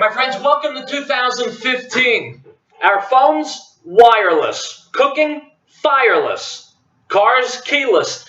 My friends, welcome to 2015. Our phones, wireless. Cooking, fireless. Cars, keyless.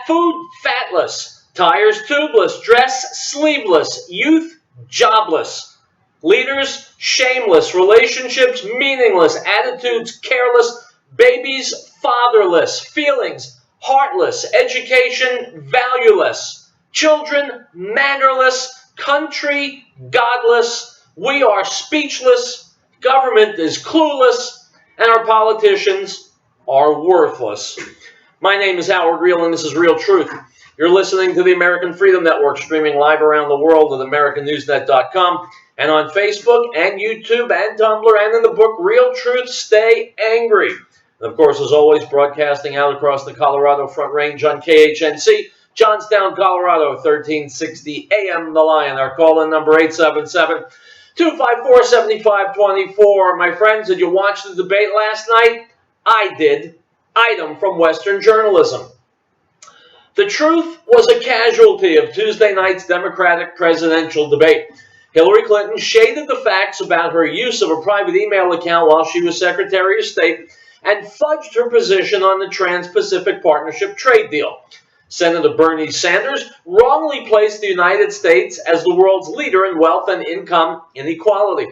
Food, fatless. Tires, tubeless. Dress, sleeveless. Youth, jobless. Leaders, shameless. Relationships, meaningless. Attitudes, careless. Babies, fatherless. Feelings, heartless. Education, valueless. Children, mannerless. Country, godless. We are speechless. Government is clueless. And our politicians are worthless. My name is Howard Riell, and this is Riell Truth. You're listening to the American Freedom Network, streaming live around the world at AmericanNewsNet.com and on Facebook and YouTube and Tumblr and in the book Riell Truth, Stay Angry. And of course, as always, broadcasting out across the Colorado Front Range on KHNC, Johnstown, Colorado, 1360 AM, The Lion. Our call-in number 877-254-7524. My friends, did you watch the debate last night? I did. Item from Western journalism. The truth was a casualty of Tuesday night's Democratic presidential debate. Hillary Clinton shaded the facts about her use of a private email account while she was Secretary of State and fudged her position on the Trans-Pacific Partnership trade deal. Senator Bernie Sanders wrongly placed the United States as the world's leader in wealth and income inequality.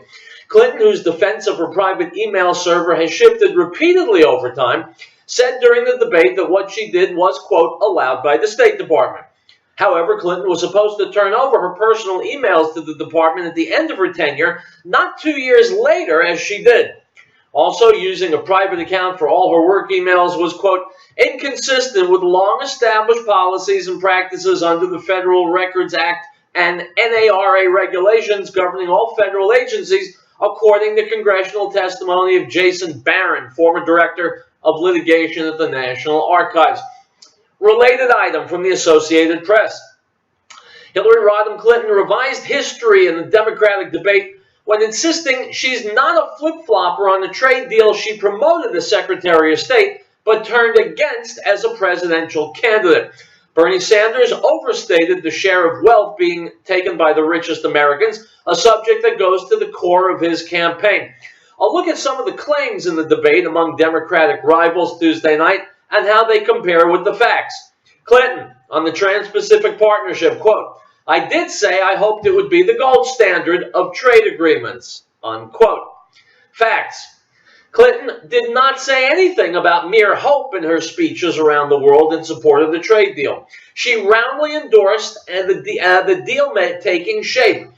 Clinton, whose defense of her private email server has shifted repeatedly over time, said during the debate that what she did was, quote, allowed by the State Department. However, Clinton was supposed to turn over her personal emails to the department at the end of her tenure, not 2 years later, as she did. Also, using a private account for all her work emails was, quote, inconsistent with long-established policies and practices under the Federal Records Act and NARA regulations governing all federal agencies, according to congressional testimony of Jason Barron, former director of litigation at the National Archives. Related item from the Associated Press. Hillary Rodham Clinton revised history in the Democratic debate when insisting she's not a flip-flopper on the trade deal she promoted as Secretary of State, but turned against as a presidential candidate. Bernie Sanders overstated the share of wealth being taken by the richest Americans, a subject that goes to the core of his campaign. I'll look at some of the claims in the debate among Democratic rivals Tuesday night and how they compare with the facts. Clinton, on the Trans-Pacific Partnership, quote, I did say I hoped it would be the gold standard of trade agreements, unquote. Facts. Clinton did not say anything about mere hope in her speeches around the world in support of the trade deal. She roundly endorsed the deal taking shape.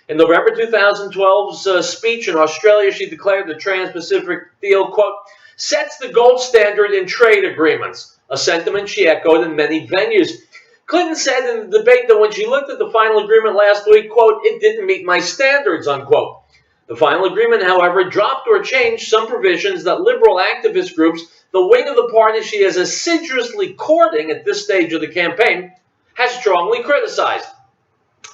In November 2012's speech in Australia, she declared the Trans-Pacific deal, quote, sets the gold standard in trade agreements, a sentiment she echoed in many venues. Clinton said in the debate that when she looked at the final agreement last week, quote, it didn't meet my standards, unquote. The final agreement, however, dropped or changed some provisions that liberal activist groups, the wing of the party she is assiduously courting at this stage of the campaign, has strongly criticized.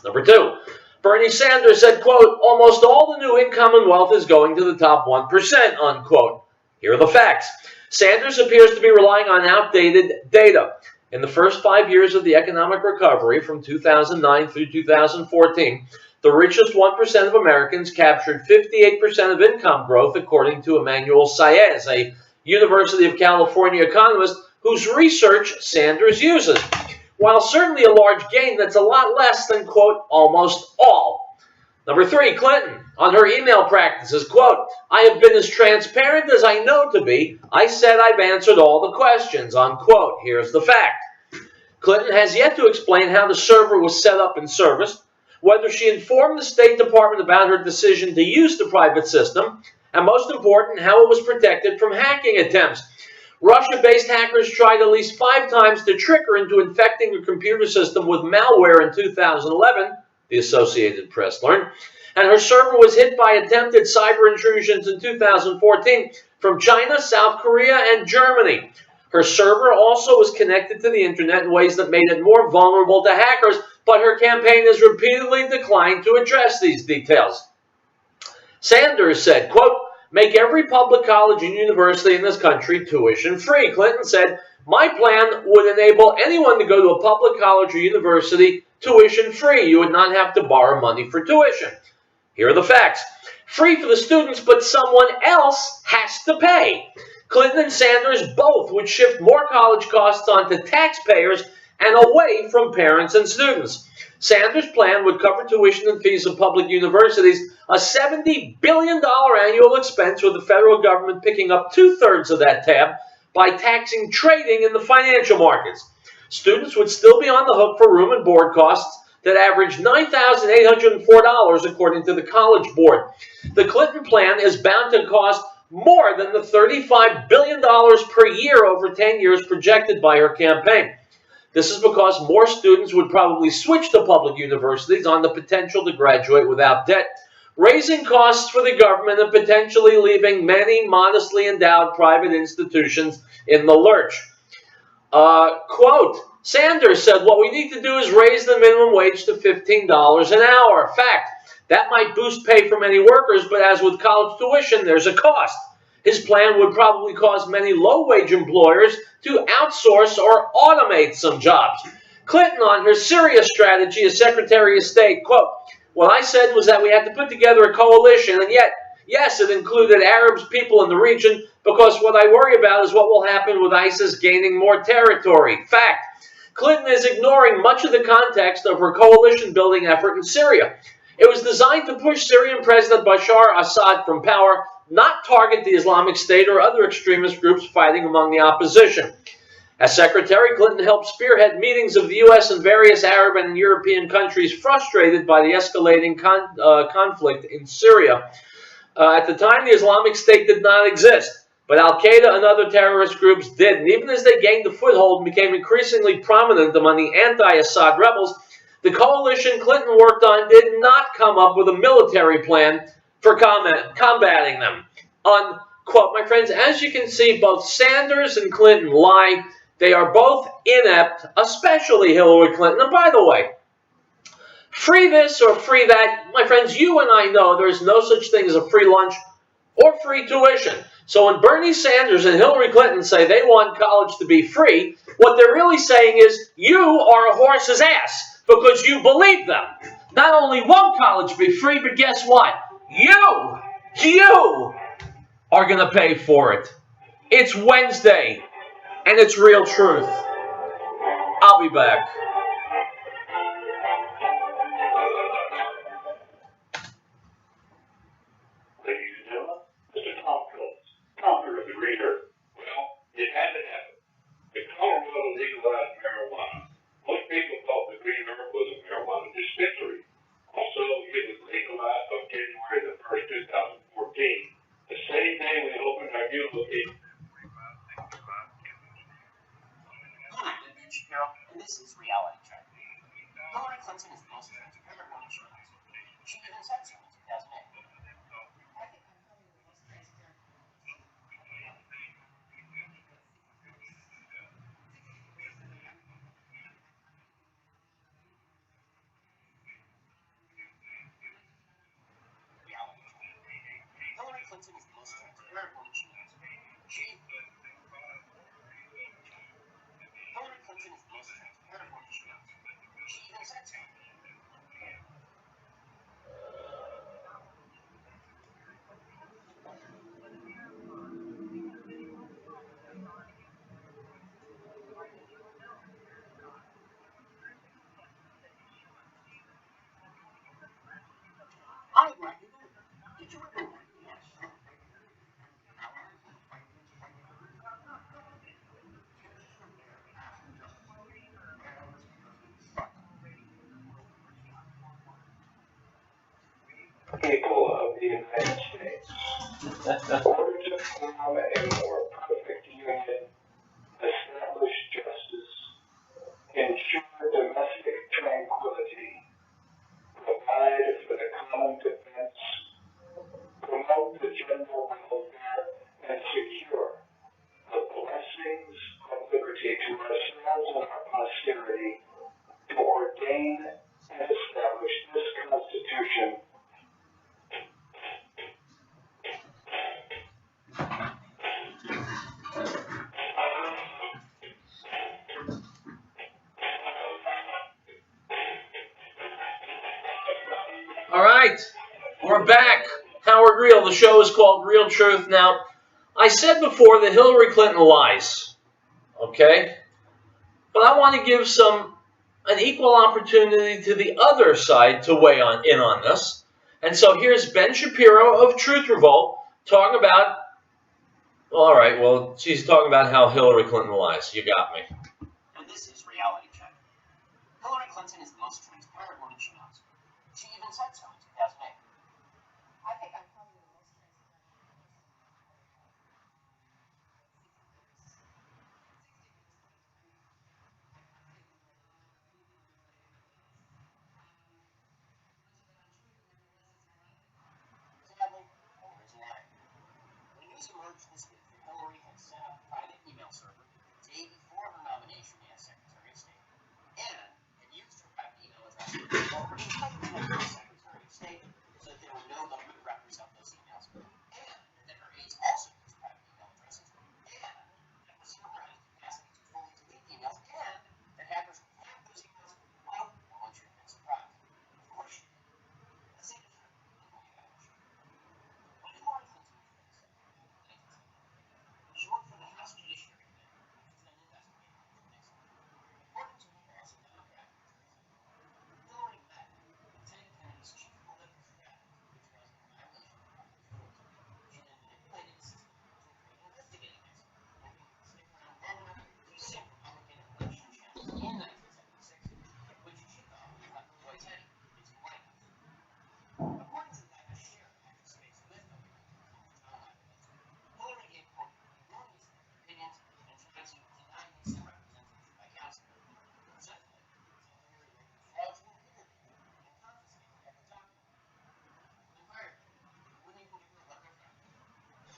Number two, Bernie Sanders said, quote, almost all the new income and wealth is going to the top 1%, unquote. Here are the facts. Sanders appears to be relying on outdated data. In the first 5 years of the economic recovery from 2009 through 2014, the richest 1% of Americans captured 58% of income growth, according to Emmanuel Saez, a University of California economist whose research Sanders uses. While certainly a large gain, that's a lot less than, quote, almost all. Number three, Clinton, on her email practices, quote, I have been as transparent as I know to be. I said I've answered all the questions, unquote. Here's the fact. Clinton has yet to explain how the server was set up and serviced, whether she informed the State Department about her decision to use the private system, and most important, how it was protected from hacking attempts. Russia-based hackers tried at least 5 times to trick her into infecting her computer system with malware in 2011, the Associated Press learned, and her server was hit by attempted cyber intrusions in 2014 from China, South Korea, and Germany. Her server also was connected to the internet in ways that made it more vulnerable to hackers, but her campaign has repeatedly declined to address these details. Sanders said, quote, make every public college and university in this country tuition free. Clinton said, my plan would enable anyone to go to a public college or university tuition free. You would not have to borrow money for tuition. Here are the facts. Free for the students, but someone else has to pay. Clinton and Sanders both would shift more college costs onto taxpayers and away from parents and students. Sanders' plan would cover tuition and fees of public universities, a $70 billion annual expense, with the federal government picking up 2/3 of that tab by taxing trading in the financial markets. Students would still be on the hook for room and board costs that averaged $9,804 according to the College Board. The Clinton plan is bound to cost more than the $35 billion per year over 10 years projected by her campaign. This is because more students would probably switch to public universities on the potential to graduate without debt, raising costs for the government and potentially leaving many modestly endowed private institutions in the lurch. Quote, Sanders said, what we need to do is raise the minimum wage to $15 an hour. Fact, that might boost pay for many workers, but as with college tuition, there's a cost. His plan would probably cause many low-wage employers to outsource or automate some jobs. Clinton, on her Syria strategy as Secretary of State, quote, what I said was that we had to put together a coalition, and yet, yes, it included Arabs, people in the region, because what I worry about is what will happen with ISIS gaining more territory. Fact, Clinton is ignoring much of the context of her coalition-building effort in Syria. It was designed to push Syrian President Bashar Assad from power, not target the Islamic State or other extremist groups fighting among the opposition. As Secretary, Clinton helped spearhead meetings of the U.S. and various Arab and European countries frustrated by the escalating conflict in Syria. At the time, the Islamic State did not exist, but Al-Qaeda and other terrorist groups did. And even as they gained a foothold and became increasingly prominent among the anti-Assad rebels, the coalition Clinton worked on did not come up with a military plan for combating them. Unquote. My friends, as you can see, both Sanders and Clinton lie. They are both inept, especially Hillary Clinton. And by the way, free this or free that, my friends, you and I know there's no such thing as a free lunch or free tuition. So when Bernie Sanders and Hillary Clinton say they want college to be free, what they're really saying is you are a horse's ass because you believe them. Not only won't college be free, but guess what? You are going to pay for it. It's Wednesday, and it's Riell Truth. I'll be back. Ladies and gentlemen, Mr. Tom Phillips, founder of the Green Earth. Well, it had to happen. The Colorado legalized marijuana. Most people thought the Green Earth was a marijuana dispensary. Also, it was legalized on January the 1st, 2014. The same day we opened our new location. Hi, I'm Ben Shapiro, and this is Reality Check. Hillary Clinton is the most transparent woman she knows. She even said so in 2008. Reality Check. Hillary Clinton is the most transparent woman she knows. Hillary Clinton is the most transparent woman she knows. She even said so. Hi, Martin. Did you ever know? People of the United States. In order to form a more perfect union, establish justice, ensure domestic tranquility, provide for the common defense, promote the general welfare, and secure the blessings of liberty to ourselves and our posterity, to ordain and establish this Constitution. All right. We're back. Howard Riell. The show is called Riell Truth. Now, I said before that Hillary Clinton lies. Okay? But I want to give an equal opportunity to the other side to weigh in on this. And so here's Ben Shapiro of Truth Revolt talking about, all right, well, she's talking about how Hillary Clinton lies. You got me. And this is Reality Check. Hillary Clinton is the most transparent woman she knows. She even said so in 2008. I think I'm probably the most transparent. Sadly, Hillary's lying. When news emerged this week that Hillary had set up a private email server the day before her nomination as Secretary of State, and had used her private email address for her entitlement as Secretary of State so that there were no government records of those emails, and that her aides also used private email addresses, and that the server had the capacity to fully delete the emails, and that hackers could hack those emails, well, one should have been surprised. Of course she did. Let's take a trip in the past. When Hillary Clinton was president in 1979, she worked for the House Judiciary Committee, which was then investigating Nixon. According to the laws of Democratic Hillary met with Ted Kennedy's chief political strategist, which was in violation of Robert's rules. She then manipulated the system to avoid investigating Nixon, hoping he would stick around long enough to sink Republican election chances in 1976, which she thought would have left Roy Teddy into the White House. According to the guy who shared active space with Hillary Clinton, John Valueless, Hillary gave, quote, erroneous opinions and tried to deny Nixon representation by counsel. Resentfully, Hillary wrote fraudulent legal paper and confiscated every document. Then fired her. Wouldn't even give her a letter of recommendation.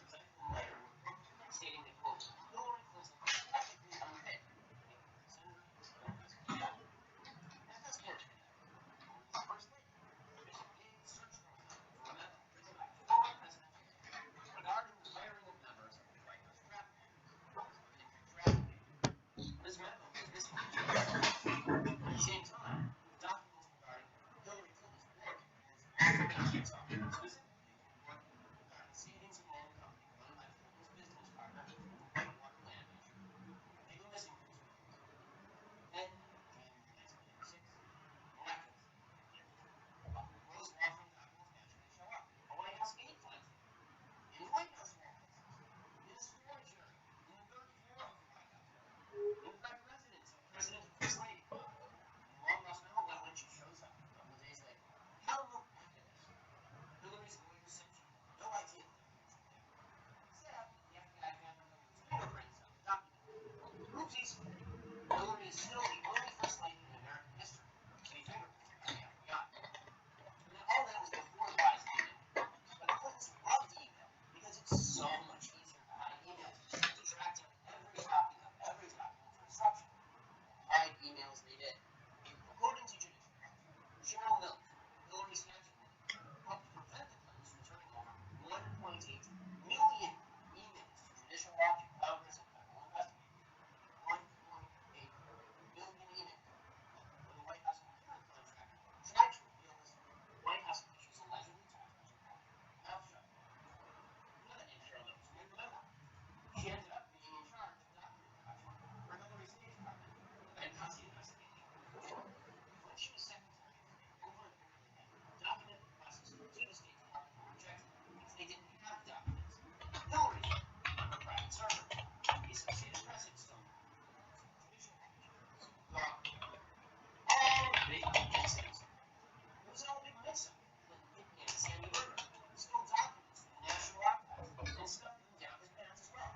Resentful later wrote a book stating that, quote, Hillary Clinton was practically unfit, making her a senator with no president. And fast forward to today. Hillary's first lady. There's a big search going on for a memo written by former President Clinton regarding the hiring of members of the White House draft committee. This memo was misleading. At the same time, documents regarding Hillary Clinton's work as Tax Office, specifically work regarding savings and land company run by Clinton's business partner, the Whitewater Land Management, they go missing for 2 years. Then, January 1996, miraculously, Rose law firm documents magically show up. A White House aide finds them. In White House records, in a sworn jury, in the third floor of the White House, in the private residence of the President and First Lady. And long lost now when she shows up a couple of days later. How miraculous. Hillary's lawyers said she had no idea that there was there. Except that the FBI found Hillary's fingerprints on the document. Oopsies. Hillary is still the only First Lady in American history to be fingerprinted by the FBI. Now, all that was before the rise of email. But the Clintons loved email because it's so much easier to hide emails to track down every copy of every document for disruption. Hide emails they did. According to Judicial Watch, Cheryl Mills, Hillary's counsel, helped prevent the Clintons from turning over 1.8 million emails to Judicial Watch, Congress, and federal investigators. 1.8 million emails. When the White House procurement contractor tried to reveal this, White House officials allegedly told her to hold her mouth shut. Another name Cheryl Mills, you may remember. She ended up being in charge of document production for Hillary's State Department, the Benghazi investigation. When she was Secretary of State, over and over again, document requests to the State Department were rejected because they didn't have the documents. Hillary, on her private server, the Associated Press had stolen them. Judicial Watch was gone. All big mix-ups. It was all a big mix-up. Clinton hit and Sandy Berger, stole documents from the National Archives, and stuffed them down his pants as well.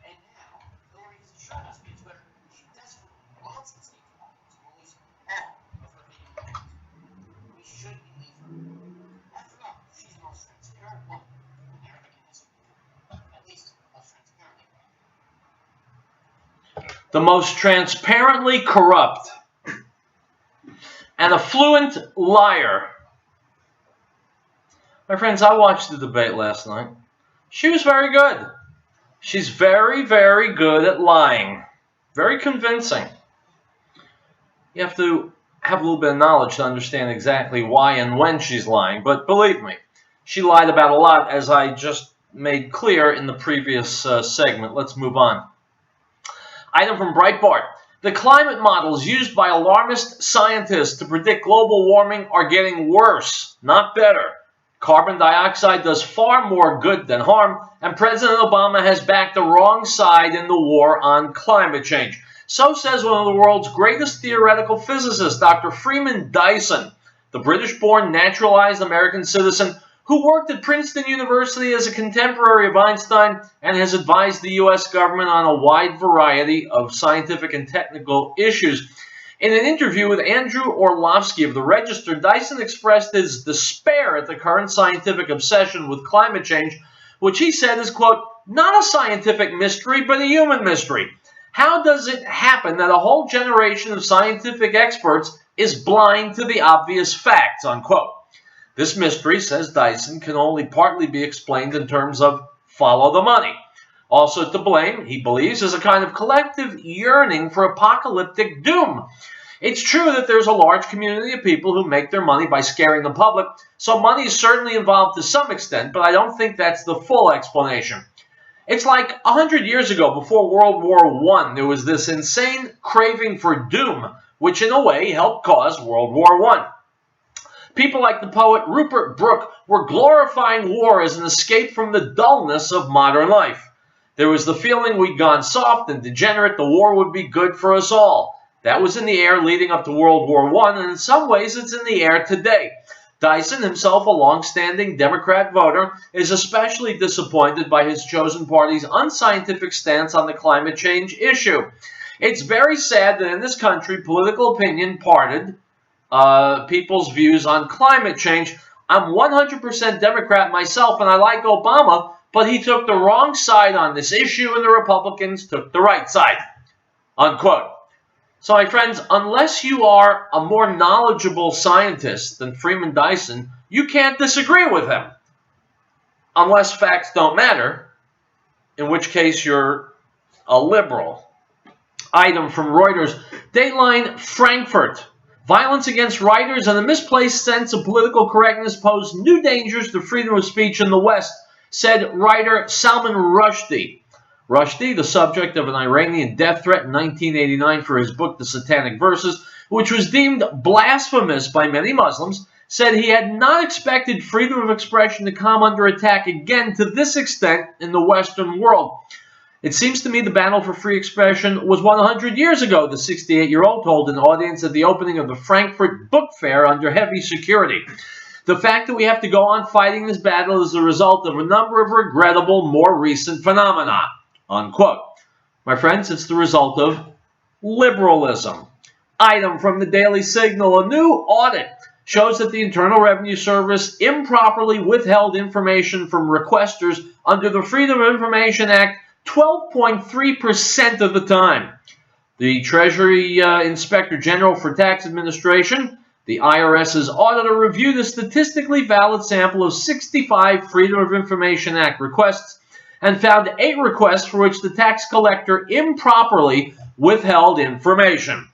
And now, Hillary has assured us via Twitter she desperately wants the State Department to release all of her hidden documents. We should believe her. After all, she's the most transparent woman in American history. At least, most transparently corrupt. The most transparently corrupt and a fluent liar. My friends, I watched the debate last night. She was very good. She's very, very good at lying. Very convincing. You have to have a little bit of knowledge to understand exactly why and when she's lying, but believe me, She lied about a lot, as I just made clear in the previous segment. Let's move on. Item from Breitbart. The climate models used by alarmist scientists to predict global warming are getting worse, not better. Carbon dioxide does far more good than harm, and President Obama has backed the wrong side in the war on climate change. So says one of the world's greatest theoretical physicists, Dr. Freeman Dyson, the British-born naturalized American citizen who worked at Princeton University as a contemporary of Einstein and has advised the U.S. government on a wide variety of scientific and technical issues. In an interview with Andrew Orlovsky of The Register, Dyson expressed his despair at the current scientific obsession with climate change, which he said is, quote, not a scientific mystery, but a human mystery. How does it happen that a whole generation of scientific experts is blind to the obvious facts, unquote? This mystery, says Dyson, can only partly be explained in terms of follow the money. Also to blame, he believes, is a kind of collective yearning for apocalyptic doom. It's true that there's a large community of people who make their money by scaring the public, so money is certainly involved to some extent, but I don't think that's the full explanation. It's like 100 years ago, before World War I, there was this insane craving for doom, which in a way helped cause World War I. People like the poet Rupert Brooke were glorifying war as an escape from the dullness of modern life. There was the feeling we'd gone soft and degenerate, the war would be good for us all. That was in the air leading up to World War I, and in some ways it's in the air today. Dyson, himself a long-standing Democrat voter, is especially disappointed by his chosen party's unscientific stance on the climate change issue. It's very sad that in this country, political opinion parted people's views on climate change. I'm 100% Democrat myself, and I like Obama, but he took the wrong side on this issue, and the Republicans took the right side, unquote. So, my friends, unless you are a more knowledgeable scientist than Freeman Dyson, you can't disagree with him. Unless facts don't matter, in which case you're a liberal. Item from Reuters. Dateline Frankfurt. Violence against writers and a misplaced sense of political correctness pose new dangers to freedom of speech in the West, said writer Salman Rushdie. Rushdie, the subject of an Iranian death threat in 1989 for his book The Satanic Verses, which was deemed blasphemous by many Muslims, said he had not expected freedom of expression to come under attack again to this extent in the Western world. It seems to me the battle for free expression was 100 years ago, the 68-year-old told an audience at the opening of the Frankfurt Book Fair under heavy security. The fact that we have to go on fighting this battle is the result of a number of regrettable, more recent phenomena, unquote. My friends, it's the result of liberalism. Item from the Daily Signal. A new audit shows that the Internal Revenue Service improperly withheld information from requesters under the Freedom of Information Act 12.3% of the time. The Treasury Inspector General for Tax Administration, the IRS's auditor, reviewed a statistically valid sample of 65 Freedom of Information Act requests and found 8 requests for which the tax collector improperly withheld information.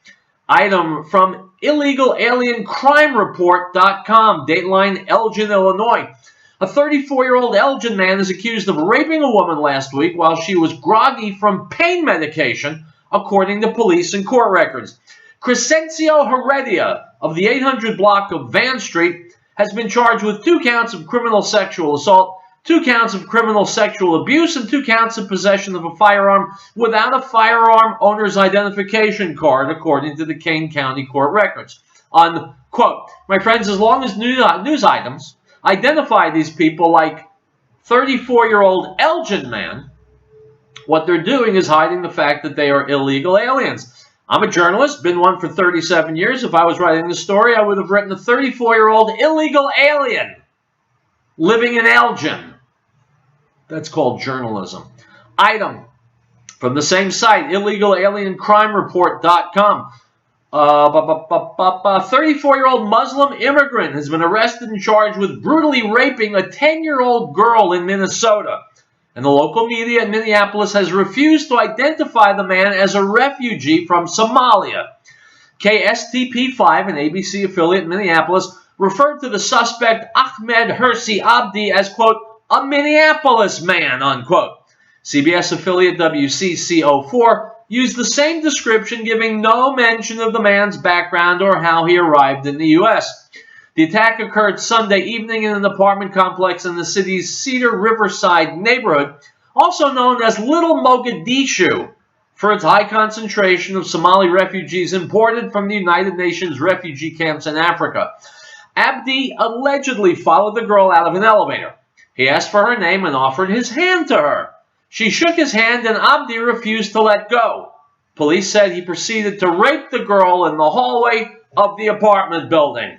Item from IllegalaLienCrimeReport.com, Dateline Elgin, Illinois. A 34-year-old Elgin man is accused of raping a woman last week while she was groggy from pain medication, according to police and court records. Crescencio Heredia of the 800 block of Van Street has been charged with 2 counts of criminal sexual assault, 2 counts of criminal sexual abuse, and 2 counts of possession of a firearm without a firearm owner's identification card, according to the Kane County Court records. Unquote. My friends, as long as news items identify these people like 34-year-old Elgin man, what they're doing is hiding the fact that they are illegal aliens. I'm a journalist, been one for 37 years. If I was writing this story, I would have written a 34-year-old illegal alien living in Elgin. That's called journalism. Item from the same site, IllegalaLienCrimeReport.com. A 34-year-old Muslim immigrant has been arrested and charged with brutally raping a 10-year-old girl in Minnesota. And the local media in Minneapolis has refused to identify the man as a refugee from Somalia. KSTP5, an ABC affiliate in Minneapolis, referred to the suspect Ahmed Hirsi Abdi as, quote, a Minneapolis man, unquote. CBS affiliate WCCO4 used the same description, giving no mention of the man's background or how he arrived in the U.S. The attack occurred Sunday evening in an apartment complex in the city's Cedar Riverside neighborhood, also known as Little Mogadishu, for its high concentration of Somali refugees imported from the United Nations refugee camps in Africa. Abdi allegedly followed the girl out of an elevator. He asked for her name and offered his hand to her. She shook his hand and Abdi refused to let go. Police said he proceeded to rape the girl in the hallway of the apartment building.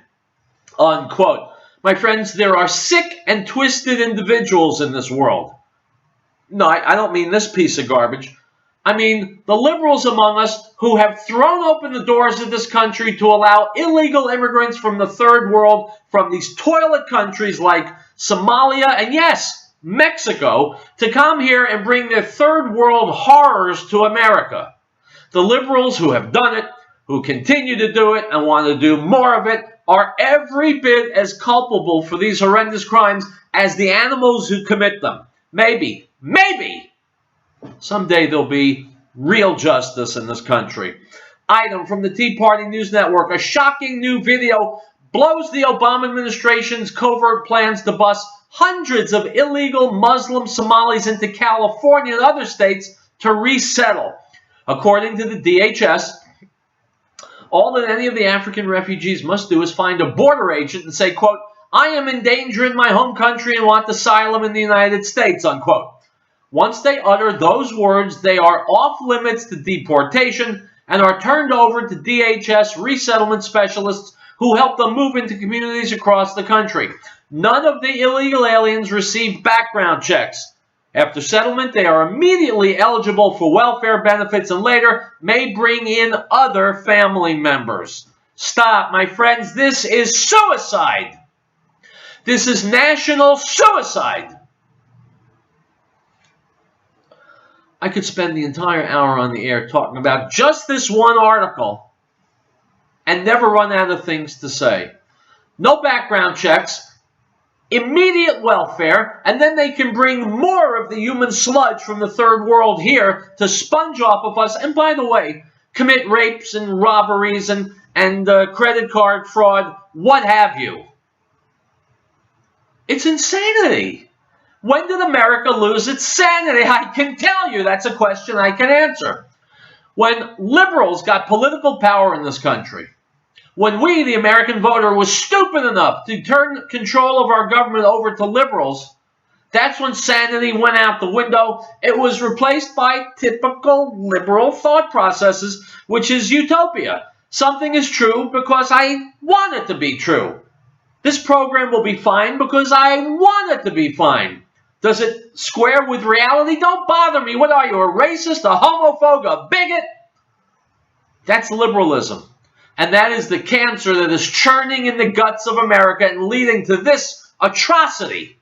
Unquote. My friends, there are sick and twisted individuals in this world. No, I don't mean this piece of garbage. I mean the liberals among us who have thrown open the doors of this country to allow illegal immigrants from the third world, from these toilet countries like Somalia and, yes, Mexico, to come here and bring their third world horrors to America. The liberals who have done it, who continue to do it and want to do more of it, are every bit as culpable for these horrendous crimes as the animals who commit them. Maybe, someday there'll be real justice in this country. Item from the Tea Party News Network. A shocking new video blows the Obama administration's covert plans to bus hundreds of illegal Muslim Somalis into California and other states to resettle. According to the DHS, all that any of the African refugees must do is find a border agent and say, quote, I am in danger in my home country and want asylum in the United States, unquote. Once they utter those words, they are off limits to deportation and are turned over to DHS resettlement specialists who help them move into communities across the country. None of the illegal aliens receive background checks. After settlement, they are immediately eligible for welfare benefits and later may bring in other family members. Stop, my friends. This is suicide. This is national suicide. I could spend the entire hour on the air talking about just this one article and never run out of things to say. No background checks, immediate welfare, and then they can bring more of the human sludge from the third world here to sponge off of us, and by the way, commit rapes and robberies and credit card fraud, what have you. It's insanity. When did America lose its sanity? I can tell you that's a question I can answer. When liberals got political power in this country, when we, the American voter, was stupid enough to turn control of our government over to liberals, that's when sanity went out the window. It was replaced by typical liberal thought processes, which is utopia. Something is true because I want it to be true. This program will be fine because I want it to be fine. Does it square with reality? Don't bother me. What are you, a racist, a homophobe, a bigot? That's liberalism. And that is the cancer that is churning in the guts of America and leading to this atrocity.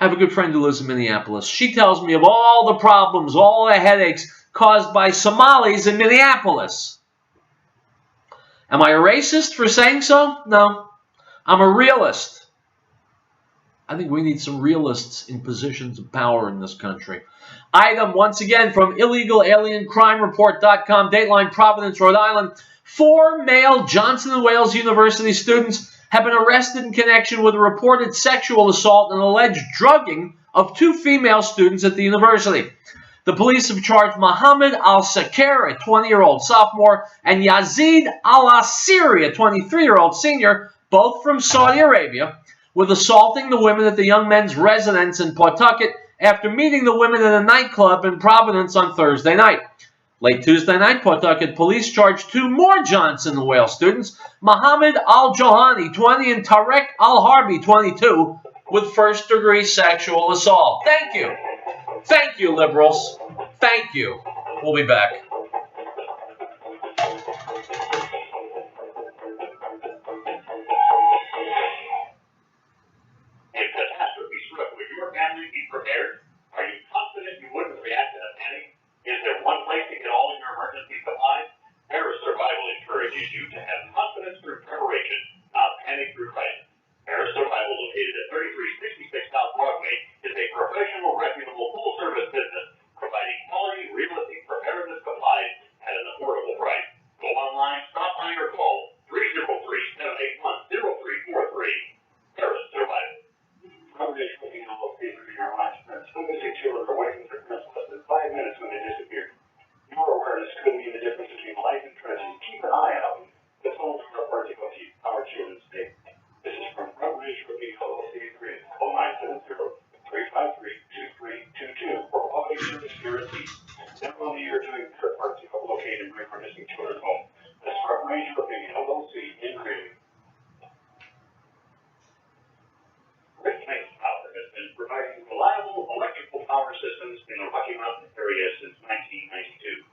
I have a good friend who lives in Minneapolis. She tells me of all the problems, all the headaches caused by Somalis in Minneapolis. Am I a racist for saying so? No. I'm a realist. I think we need some realists in positions of power in this country. Item, once again, from IllegalAlienCrimeReport.com, Dateline, Providence, Rhode Island. 4 male Johnson & Wales University students have been arrested in connection with a reported sexual assault and alleged drugging of 2 female students at the university. The police have charged Mohammed Al-Sakir, a 20-year-old sophomore, and Yazid Al-Asiri, a 23-year-old senior, both from Saudi Arabia, with assaulting the women at the young men's residence in Pawtucket after meeting the women at a nightclub in Providence on Thursday night. Late Tuesday night, Pawtucket police charged 2 more Johnson & Wales students, Mohammed Al-Johani, 20, and Tarek Al-Harbi, 22, with first-degree sexual assault. Thank you. Thank you, liberals. Thank you. We'll be back. If catastrophe struck, would your family be prepared? Are you confident you wouldn't react in a panic? Is there one place to get all of your emergency supplies? Paris Survival encourages you to Some missing children are waiting for parents less than 5 minutes when they disappear. Your awareness could mean the difference between life and tragedy. Keep an eye out. The phone number of our Children's Day. This is from Front Range Rookie LLC Agreement. Call 970-353-2322 for quality service guarantees. They're on the air doing their part to help locate and bring our missing children home. That's Front Range Rookie LLC in Greeley. Great Lakes Power has been providing reliable electrical power systems in the Rocky Mountain area since 1992.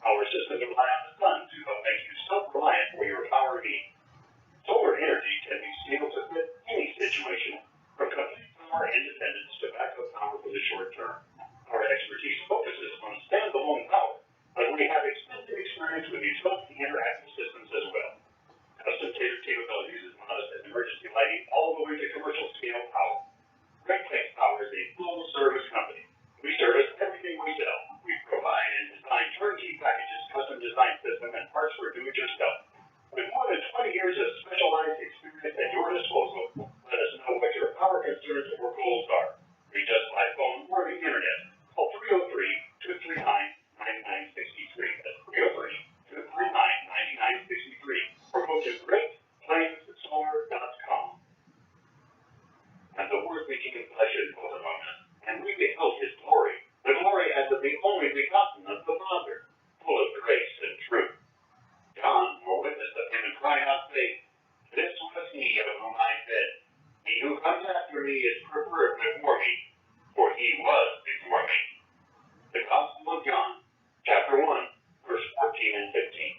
Our systems rely on the sun to help make you self-reliant for your power needs. Solar energy can be scaled to fit any situation, from complete power independence to backup power for the short term. Our expertise focuses on standalone power, but we have extensive experience with utility interactive systems as well. Custom tailored capabilities as modest as emergency lighting all the way to commercial scale power. Great Lakes Power is a full service company. We service everything we sell. We provide and design turnkey packages, custom design system, and parts for do-it-yourself. With more than 20 years of specialized experience at your disposal, let us know what your power concerns or goals are. Reach us by phone or the internet. Call 303-239-9963. That's 303-239-9963. Or go to GreatPlansSolar.com. And the word-making flesh is both among us, and we behold his glory, the glory as of the only begotten of the Father, full of grace and truth. John bore witness of him and cried out, saying, This was he of whom I said, He who comes after me is preferred before me, for he was before me. The Gospel of John, chapter 1, verse 14 and 15.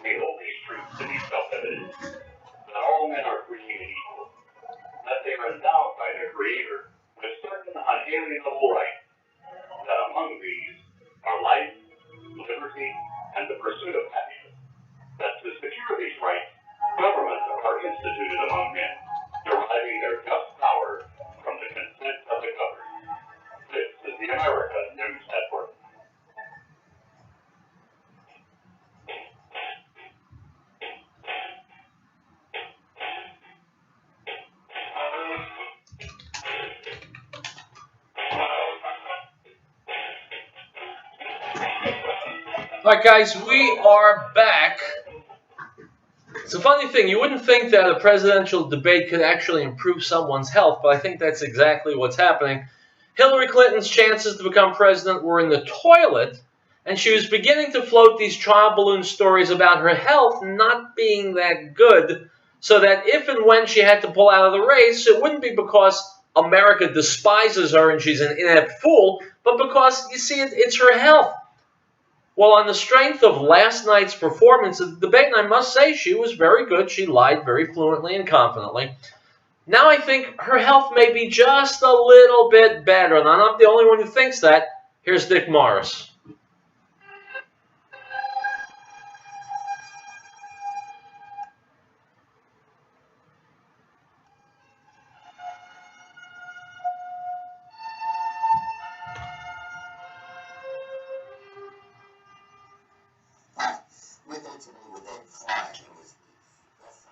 Behold these truths to be self-evident, that all men are created equal, that they are endowed by their Creator with certain unalienable rights, that among these are life, liberty, and the pursuit of happiness, that to secure these rights, governments are instituted among men, deriving their just power from the consent of the governed. This is the America News Network. Alright guys, we are back. It's a funny thing, you wouldn't think that a presidential debate could actually improve someone's health, but I think that's exactly what's happening. Hillary Clinton's chances to become president were in the toilet, and she was beginning to float these trial balloon stories about her health not being that good, so that if and when she had to pull out of the race, it wouldn't be because America despises her and she's an inept fool, but because, you see, it's her health. Well, on the strength of last night's performance of the debate, and I must say she was very good, she lied very fluently and confidently, now I think her health may be just a little bit better, and I'm not the only one who thinks that. Here's Dick Morris. With it today, with that quiet, it was that's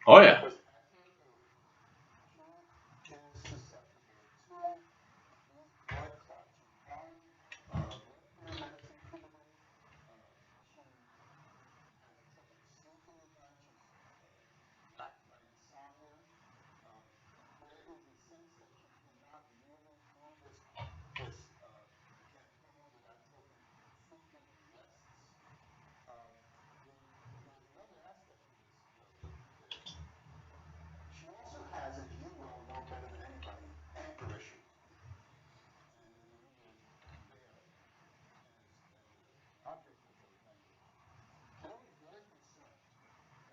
Oh, yeah. Because at their age, he is susceptible to these blood clots. You find blood thinner medication puberty. She has trouble sleeping at night. She's racked by insomnia. There is a sense that she cannot really do get home without taking frequent rests. There's another aspect to this, though, that she also has, as you well know better than anybody, anger issues. And I mean, they are as an object of those anger issues. Hillary's very concerned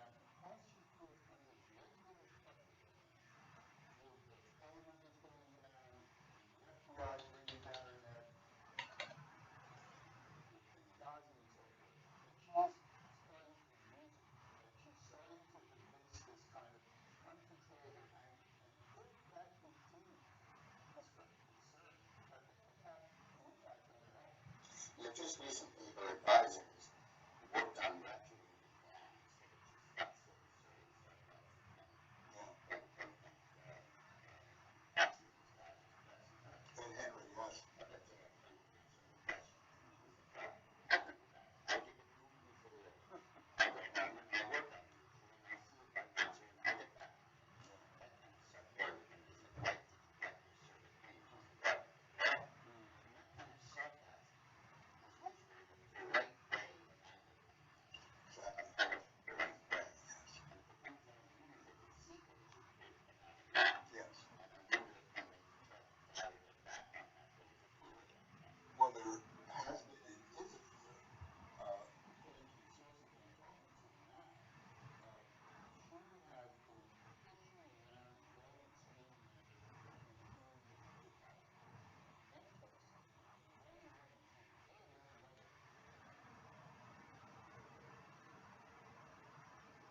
that because she feels under regular pressure right now, with the poll numbers going down and the FBI breathing down her neck, with Benghazi and so forth, that she's starting to lose it, that she's starting to evince this kind of uncontrollable anger. And if that continues, he's very concerned that that could have an impact on her health. Just recently, her advisors worked on graduating it down so that she's not so concerned as that about her pain. Don't think asking these guys is pressing her. And Henry, yes. But that's a pretty concerning question. I'll give it back. I'll give it you for the oath. I'll work on it. And I'll see if I can answer and I'll get back. That kind of stuff. Or is it right to deflect your sort of pain? Right. And that kind of sarcasm is usually the direct way of anger manifests. So that's the right way. And for things that are really the placebos appear to have an impact. Yes. And I wonder if when they try to evaluate back on that, there was a fear of that. Well, there has been and is a fear. According to the sources that I'm talking to now, she has been pushing around low extreme anger in things that you could have manifest in very, very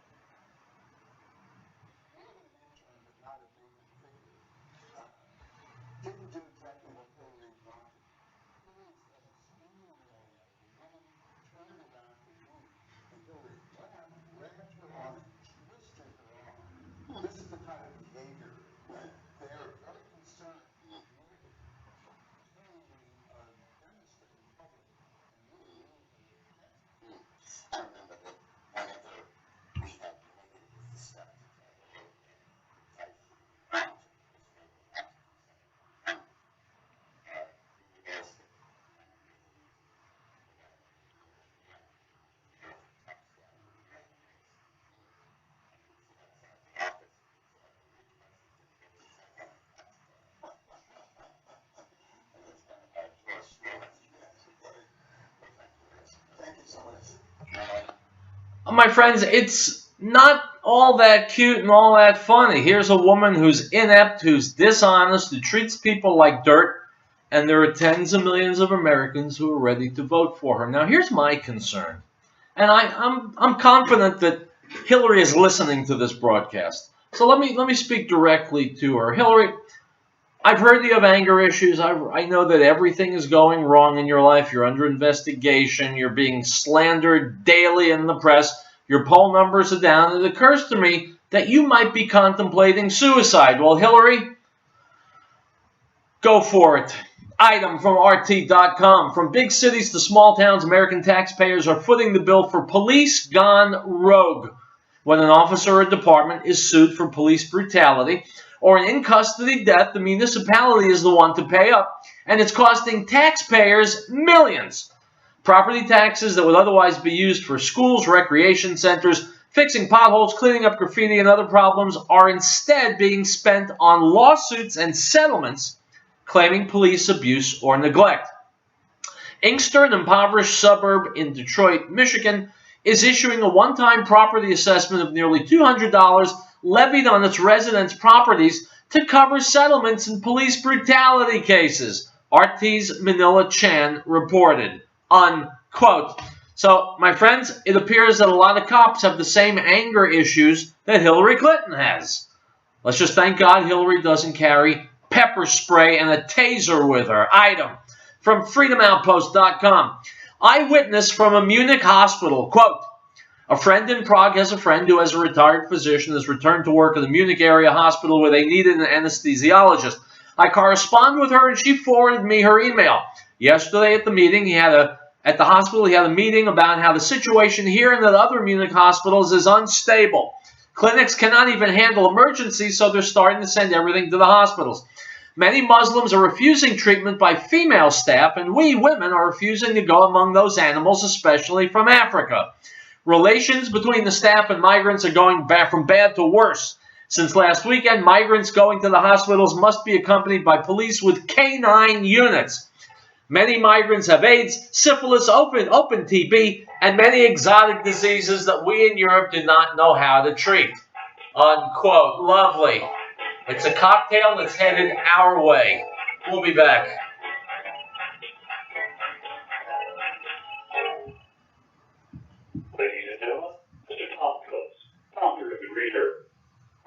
intense, very low levels. More than an intern, but not a vacant figure, didn't do exactly what Hillary wanted. Hillary said the screaming and yelling at her, the woman turned around to leave, and Hillary went out, grabbed her arm, and twisted her arm. This is the kind of behavior that they are very concerned would totally demonstrate in public and really, really hurt Nancy. I remember that whenever we had negative stuff to tell Hillary and advice she didn't want to, because Hillary had to do something on her own, we would ask her to kind of make it easy without making Hillary react. Here's a tough stuff, right? Nice and clean. And we'd sit outside the office and we'd say, okay, which questions did you get to check on? And it's kind of hard to straws. Well, thank you, Rich. Thank you so much. My friends, it's not all that cute and all that funny. Here's a woman who's inept, who's dishonest, who treats people like dirt, and there are tens of millions of Americans who are ready to vote for her. Now, here's my concern, and I'm confident that Hillary is listening to this broadcast. So let me speak directly to her. Hillary, I've heard you have anger issues. I know that everything is going wrong in your life. You're under investigation. You're being slandered daily in the press. Your poll numbers are down. It occurs to me that you might be contemplating suicide. Well, Hillary, go for it. Item from RT.com. From big cities to small towns, American taxpayers are footing the bill for police gone rogue. When an officer or department is sued for police brutality or an in-custody death, the municipality is the one to pay up, and it's costing taxpayers millions. Property taxes that would otherwise be used for schools, recreation centers, fixing potholes, cleaning up graffiti, and other problems are instead being spent on lawsuits and settlements claiming police abuse or neglect. Inkster, an impoverished suburb in Detroit, Michigan, is issuing a one-time property assessment of nearly $200 levied on its residents' properties to cover settlements in police brutality cases, RT's Manila Chan reported, unquote. So, my friends, it appears that a lot of cops have the same anger issues that Hillary Clinton has. Let's just thank God Hillary doesn't carry pepper spray and a taser with her. Item from freedomoutpost.com. Eyewitness from a Munich hospital, quote, A friend in Prague has a friend who, as a retired physician, has returned to work at the Munich area hospital where they needed an anesthesiologist. I correspond with her, and she forwarded me her email. Yesterday at the meeting, at the hospital, he had a meeting about how the situation here and at other Munich hospitals is unstable. Clinics cannot even handle emergencies, so they're starting to send everything to the hospitals. Many Muslims are refusing treatment by female staff, and we women are refusing to go among those animals, especially from Africa. Relations between the staff and migrants are going back from bad to worse. Since last weekend, migrants going to the hospitals must be accompanied by police with canine units. Many migrants have AIDS, syphilis, open TB, and many exotic diseases that we in Europe do not know how to treat. Unquote. Lovely. It's a cocktail that's headed our way. We'll be back. Ladies and gentlemen, Mr. Tubeless, founder of the Reader.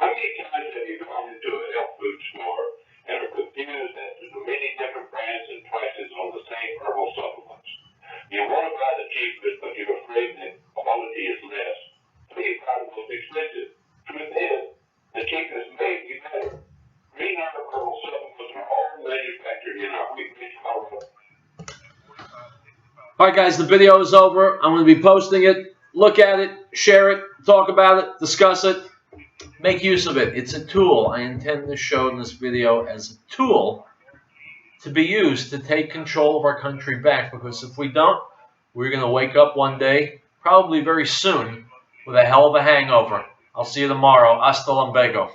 How many times have you gone into a health food store and are confused as to the many different brands and prices on the same herbal supplements? You want to buy the cheapest, but you're afraid that quality is less. So you buy the most expensive. Truth is, the cheapest may be better. Green herbal supplements are all manufactured in our Wheat Ridge, Colorado. All right, guys, the video is over. I'm going to be posting it. Look at it, share it, talk about it, discuss it. Make use of it. It's a tool. I intend to show in this video as a tool to be used to take control of our country back, because if we don't, we're going to wake up one day, probably very soon, with a hell of a hangover. I'll see you tomorrow. Hasta luego.